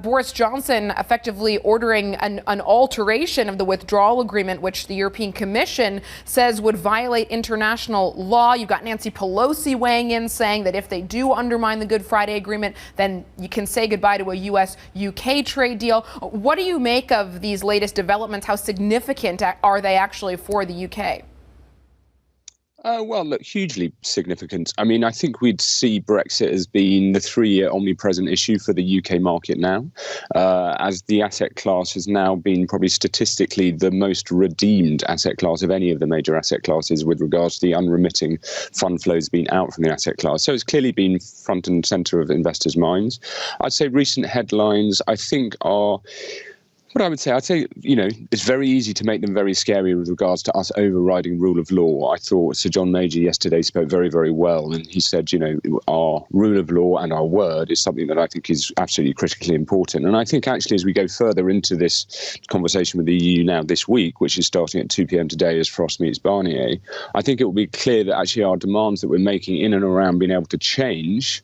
Boris Johnson effectively ordering an alteration of the withdrawal agreement, which the European Commission says would violate international law. You've got Nancy Pelosi weighing in, saying that if they do undermine the Good Friday Agreement, then you can say goodbye to a U.S.-UK trade deal. What do you make of these latest developments? How significant are they actually for the UK? Well, look, hugely significant. I mean, I think we'd see Brexit as being the three-year omnipresent issue for the UK market now, as the asset class has now been probably statistically the most redeemed asset class of any of the major asset classes with regards to the unremitting fund flows being out from the asset class. So it's clearly been front and centre of investors' minds. I'd say recent headlines, I think, are... What I'd say, it's very easy to make them very scary with regards to us overriding rule of law. I thought Sir John Major yesterday spoke very, very well, and he said, our rule of law and our word is something that I think is absolutely critically important. And I think actually as we go further into this conversation with the EU now this week, which is starting at 2 p.m. today as Frost meets Barnier, I think it will be clear that actually our demands that we're making in and around being able to change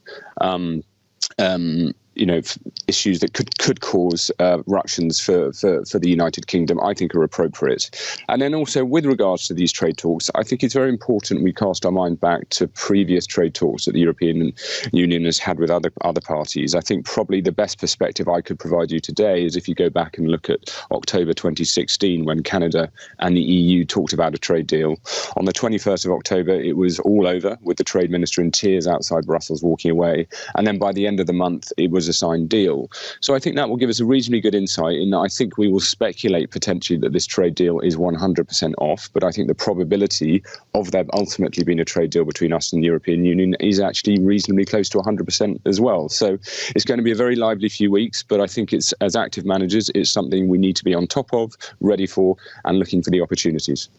issues that could cause ructions for the United Kingdom, I think are appropriate. And then also with regards to these trade talks, I think it's very important we cast our mind back to previous trade talks that the European Union has had with other parties. I think probably the best perspective I could provide you today is if you go back and look at October 2016, when Canada and the EU talked about a trade deal. On the 21st of October, it was all over, with the trade minister in tears outside Brussels walking away. And then by the end of the month, it was a signed deal. So I think that will give us a reasonably good insight in that I think we will speculate potentially that this trade deal is 100% off, but I think the probability of there ultimately being a trade deal between us and the European Union is actually reasonably close to 100% as well. So it's going to be a very lively few weeks, but I think it's, as active managers, it's something we need to be on top of, ready for, and looking for the opportunities.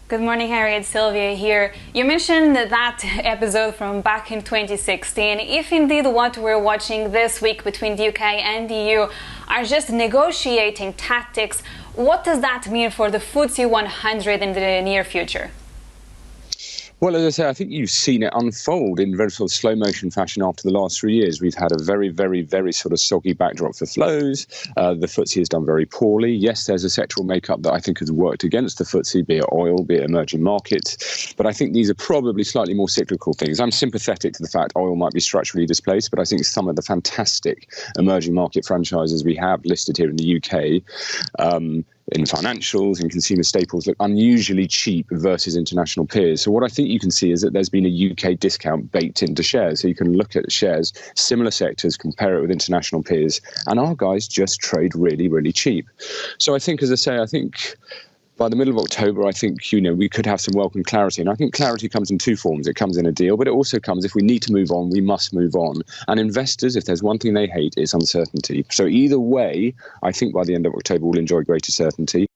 Good morning, Harry. It's Sylvia here. You mentioned that episode from back in 2016. If indeed what we're watching this week between the UK and the EU are just negotiating tactics, what does that mean for the FTSE 100 in the near future? Well, as I say, I think you've seen it unfold in very sort of slow motion fashion after the last 3 years. We've had a very, very, very sort of soggy backdrop for flows. The FTSE has done very poorly. Yes, there's a sectoral makeup that I think has worked against the FTSE, be it oil, be it emerging markets. But I think these are probably slightly more cyclical things. I'm sympathetic to the fact oil might be structurally displaced, but I think some of the fantastic emerging market franchises we have listed here in the UK, in financials and consumer staples, look unusually cheap versus international peers. So what I think you can see is that there's been a UK discount baked into shares. So you can look at shares, similar sectors, compare it with international peers, and our guys just trade really, really cheap. So I think, as I say, I think by the middle of October, I think, we could have some welcome clarity. And I think clarity comes in two forms. It comes in a deal, but it also comes, if we need to move on, we must move on. And investors, if there's one thing they hate, it's uncertainty. So either way, I think by the end of October, we'll enjoy greater certainty.